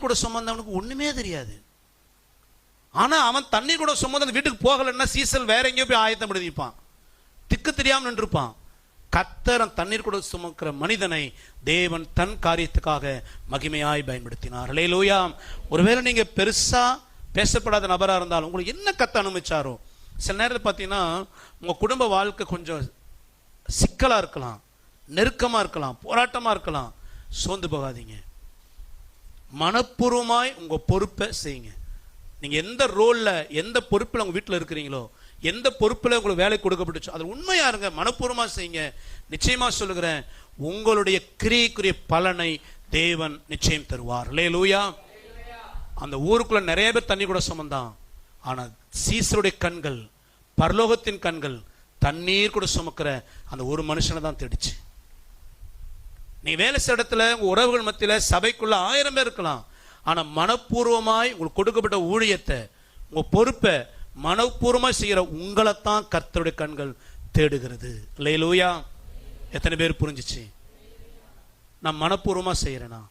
தண்ணீர் கூட சுமந்தவனுக்கு ஒண்ணுமே தெரியாது. ஆனா அவன் தண்ணீர் கூட சுமந்து அந்த வீட்டுக்கு போகலன்னா சீசல் வேற எங்கேயோ போய் ஆயத்தம் பண்ணிப்பான், திக்கு தெரியாமல் நின்றுப்பான். கர்த்தர் தண்ணீர் கூட சுமக்கிற மனிதனை தேவன் தன் காரியத்துக்காக மகிமையாய் பயன்படுத்தினார். அல்லேலூயா. ஒருவேளை நீங்க பெருசா பேசப்படாத நபரா இருந்தாலும் உங்களுக்கு என்ன கர்த்தர் அனுமதிச்சாரோ, சில நேரத்தில் பார்த்தீங்கன்னா உங்க குடும்ப வாழ்க்கை கொஞ்சம் சிக்கலா இருக்கலாம், நெருக்கமா இருக்கலாம், போராட்டமா இருக்கலாம். சோர்ந்து போகாதீங்க. மனப்பூர்வமாய் உங்க பொறுப்பை செய்யுங்க. நீங்க எந்த ரோல்ல எந்த பொறுப்பில் உங்க வீட்டில் இருக்கிறீங்களோ, எந்த பொறுப்பில் உங்களுக்கு வேலை கொடுக்கப்பட்டுச்சோ அதில் உண்மையா இருங்க, மனப்பூர்வமா செய்யுங்க. நிச்சயமா சொல்லுகிறேன், உங்களுடைய கிரியைக்குரிய பலனை தேவன் நிச்சயம் தருவார். அல்லேலூயா. அந்த ஊருக்குள்ள நிறைய பேர் தண்ணி கூட சுமந்தான். ஆனா சீசருடைய கண்கள், பரலோகத்தின் கண்கள் தண்ணீர் கூட சுமக்கிற அந்த ஒரு மனுஷனை தான் தேடிச்சு. நீங்க வேலை செய்ய இடத்துல உங்க உறவுகள் மத்தியில சபைக்குள்ள 1000 பேர் இருக்கலாம். ஆனா மனப்பூர்வமாய் உங்களுக்கு கொடுக்கப்பட்ட ஊழியத்தை, உங்க பொறுப்பை மனப்பூர்வமாய் செய்கிற உங்களைத்தான் கர்த்தருடைய கண்கள் தேடுகிறது. அல்லேலூயா. எத்தனை பேர் புரிஞ்சிச்சு? நான் மனப்பூர்வமா செய்யறேனா,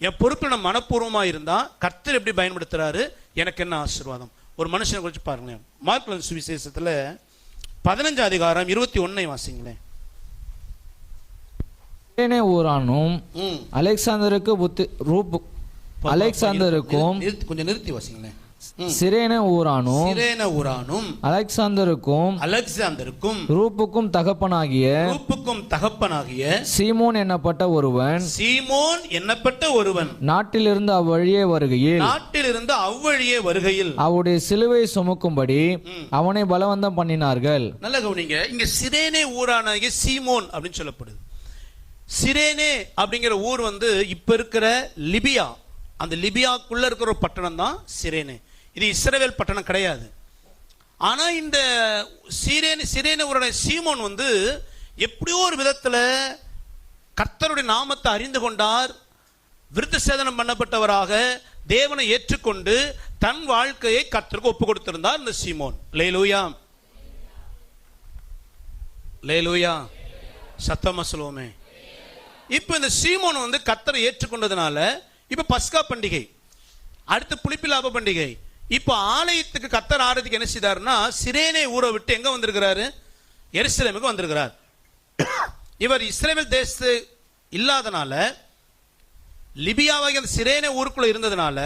என் பொறுப்பில் நான் மனப்பூர்வமா இருந்தா கர்த்தர் எப்படி பயன்படுத்துறாரு, எனக்கு என்ன ஆசீர்வாதம். ஒரு மனுஷனை குறித்து பாருங்களேன். மார்க் சுவிசேஷத்துல 15 அதிகாரம் 21 வாசிங்களேன். சிரேனே ஊரானும் அலெக்சாந்தருக்கும் கொஞ்சம் நிறுத்தி வாசிங்களேன். சிரேனே ஊரானும் அலெக்சாந்தருக்கும் ரூப்புக்கும் தகப்பனாகிய சீமோன் என்னப்பட்ட ஒருவன் நாட்டிலிருந்து அவ்வழியே வருகையில் அவருடைய சிலுவை சுமக்கும்படி அவனை பலவந்தம் பண்ணினார்கள். நல்ல கவனிங்க, இங்க சிரேனே ஊரானாகிய சீமோன் அப்படின்னு சொல்லப்படுது. சிரேனே அப்படிங்கிற ஊர் இப்ப இருக்கிற லிபியா, அந்த லிபியாக்குள்ள இருக்கிற ஒரு பட்டணம் தான் சிரேனே. இது இஸ்ரவேல் பட்டணம் கிடையாது. ஆனா இந்த சிரேனே ஊரான சீமோன் எப்படியோ ஒரு விதத்துல கர்த்தருடைய நாமத்தை அறிந்து கொண்டார். விருத்த சேதனம் பண்ணப்பட்டவராக தேவனை ஏற்றுக்கொண்டு தன் வாழ்க்கையை கர்த்தருக்கு ஒப்பு கொடுத்திருந்தார் இந்த சீமோன். அல்லேலூயா. அல்லேலூயா. சத்தமா சொல்லுவோமே. இப்ப இந்த சீமோன் கர்த்தரை ஏற்றுக்கொண்டதுனால இப்ப பஸ்கா பண்டிகை, அடுத்து புளிப்பிலாப பண்டிகை. இப்ப ஆலயத்துக்கு கர்த்தர் ஆராதிக்கு என்ன செய்தாருன்னா சிரேனே ஊரை விட்டு எங்க வந்திருக்கிறாரு? எருசலேமுக்கு வந்திருக்கிறார். இவர் இஸ்ரவேல் தேசத்து இல்லாதனால, லிபியாவாகிய சிரேனே ஊருக்குள்ள இருந்ததுனால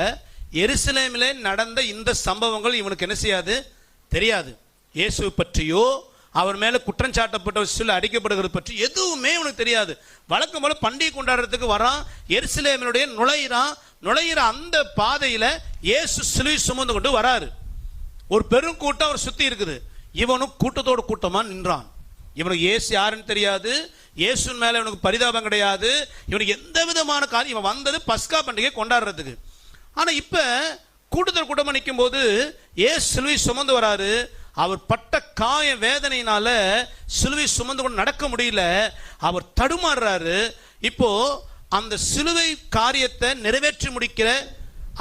எருசலேமிலே நடந்த இந்த சம்பவங்கள் இவனுக்கு என்ன செய்யாது, தெரியாது. இயேசு பற்றியோ அவர் மேல குற்றம் சாட்டப்பட்ட சில அடிக்கப்படுகிறது பற்றி எதுவுமே உனக்கு தெரியாது. வழக்கம் போல பண்டிகை கொண்டாடுறதுக்கு வரான், எருசலேமினுடைய நுழையிற அந்த பாதையில இயேசு சிலுவை சுமந்து கொண்டு வராரு. ஒரு பெரும் கூட்டம் அவர் சுத்தி இருக்குது. இவனும் கூட்டத்தோடு கூட்டமா நின்றான். இவனுக்கு இயேசு யாருன்னு தெரியாது, இயேசுவின் மேல இவனுக்கு பரிதாபம் கிடையாது, இவனுக்கு எந்த விதமான காரியம். இவன் வந்தது பஸ்கா பண்டிகை கொண்டாடுறதுக்கு. ஆனா இப்ப கூட்டத்தோடு கூட்டமா நிற்கும் போது இயேசு சிலுவை சுமந்து வராரு. அவர் பட்ட காய வேதனையினால சிலுவை சுமந்து கொண்டு நடக்க முடியல, அவர் தடுமாறுறாரு. இப்போ அந்த சிலுவை காரியத்தை நிறைவேற்றி முடிக்கிற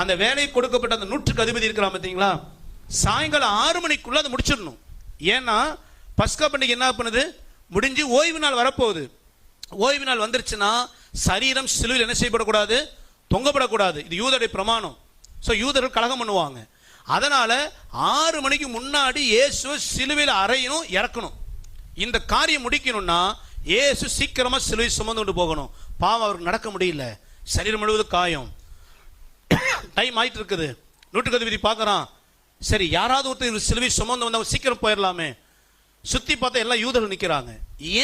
அந்த வேலை கொடுக்கப்பட்ட அந்த 100க்கு அதிபதி இருக்கிறான் பார்த்தீங்களா, சாயங்காலம் 6 மணிக்குள்ள அதை முடிச்சிடணும். ஏன்னா பஸ்கா பண்டிகை என்ன பண்ணுது, முடிஞ்சு ஓய்வு நாள் வரப்போகுது. ஓய்வு நாள் வந்துருச்சுன்னா சரீரம் சிலுவையில் என்ன செய்யப்படக்கூடாது, தொங்கப்படக்கூடாது. இது யூதருடைய பிரமாணம். ஸோ யூதர்கள் கலகம் பண்ணுவாங்க. அதனால 6 மணிக்கு முன்னாடி இயேசு சிலுவையில் அறையணும், இறக்கணும். இந்த காரியம் முடிக்கணும்னா இயேசு சீக்கிரமா சிலுவை சுமந்து கொண்டு போகணும். பாவம் அவருக்கு நடக்க முடியல, சரீரம் முழுவதும் காயம். டைம் ஆயிட்டு இருக்குது. 100க்கு அதிபதி பார்க்கறான், சரி யாராவது ஒருத்தர் சிலுவை சுமந்து வந்து சீக்கிரம் போயிடலாமே. சுத்தி பார்த்தா எல்லாம் யூதர்கள் நிற்கிறாங்க.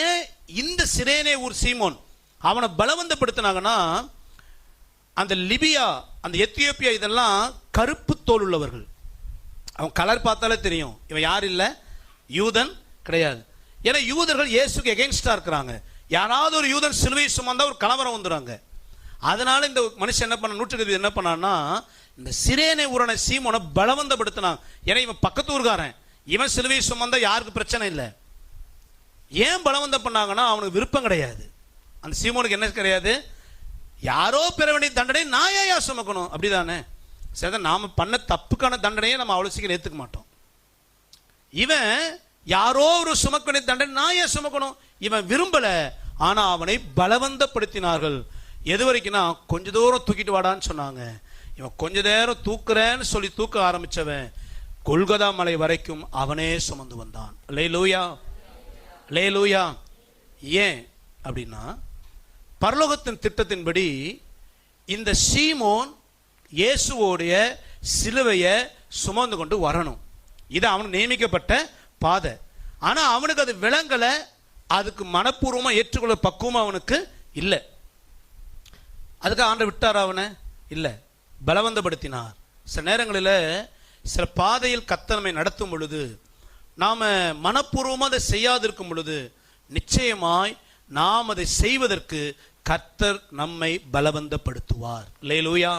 ஏன் இந்த சிரேனே ஊர் சீமோன் அவனை பலவந்தப்படுத்தினாங்கன்னா, அந்த லிபியா, அந்த எத்தியோப்பியா இதெல்லாம் கருப்பு தோல் உள்ளவர்கள். அவன் கலர் பார்த்தாலே தெரியும் இவன் யார் இல்லை, யூதன் கிடையாது. ஏன்னா யூதர்கள் இயேசுக்கு எகென்ஸ்டா இருக்கிறாங்க. யாராவது ஒரு யூதன் சிலுவை சுமந்தா ஒரு கலவரம் வந்துடுறாங்க. அதனால இந்த மனுஷன் என்ன பண்ண, 100க்கு என்ன பண்ணான்னா இந்த சிரேனே ஊரான சீமோனை பலவந்தப்படுத்தினான். ஏன்னா இவன் பக்கத்து ஊர்காரன், இவன் சிலுவை சுமந்தா யாருக்கு பிரச்சனை இல்லை. ஏன் பலவந்தம் பண்ணாங்கன்னா அவனுக்கு விருப்பம் கிடையாது. அந்த சீமோனுக்கு என்ன கிடையாது, யாரோ பெற வேண்டிய தண்டனை நான் ஏன் சுமக்கணும், அப்படிதானே. சரி, நாம பண்ண தப்புக்கான தண்டனையை நம்ம அவ்வளவு சீக்கிரம் ஏத்துக்க மாட்டோம். இவன் யாரோ ஒரு சுமக்க வேண்டிய தண்டனை நான் ஏன் சுமக்கணும், இவன் விரும்பல. ஆனா அவனை பலவந்தப்படுத்தினார்கள். எது வரைக்கும்னா கொஞ்ச தூரம் தூக்கிட்டு வாடான்னு சொன்னாங்க. இவன் கொஞ்ச நேரம் தூக்குறேன்னு சொல்லி தூக்க ஆரம்பிச்சவன் கொல்கதா மலை வரைக்கும் அவனே சுமந்து வந்தான். அல்லேலூயா, அல்லேலூயா. ஏன் அப்படின்னா, பரலோகத்தின் திட்டத்தின்படி இந்த சீமோன் இயேசுவோடைய சிலுவையை சுமந்து கொண்டு வரணும். இது அவனுக்கு நியமிக்கப்பட்ட பாதை. ஆனா அவனுக்கு அது விளங்கல, அதுக்கு மனப்பூர்வமா ஏற்றுக்கொள்ள பக்குவம் அவனுக்கு இல்லை. அதுக்கு ஆண்டவர் விட்டார் அவனை? இல்லை, பலவந்தப்படுத்தினார். சில நேரங்களில் சில பாதையில் கர்த்தர் நம்மை நடத்தும் பொழுது, நாம மனப்பூர்வமாக அதை செய்யாதிருக்கும் பொழுது, நிச்சயமாய் நாம் அதை செய்வதற்கு கர்த்தர் நம்மை பலவந்தப்படுத்துவார். அல்லேலூயா.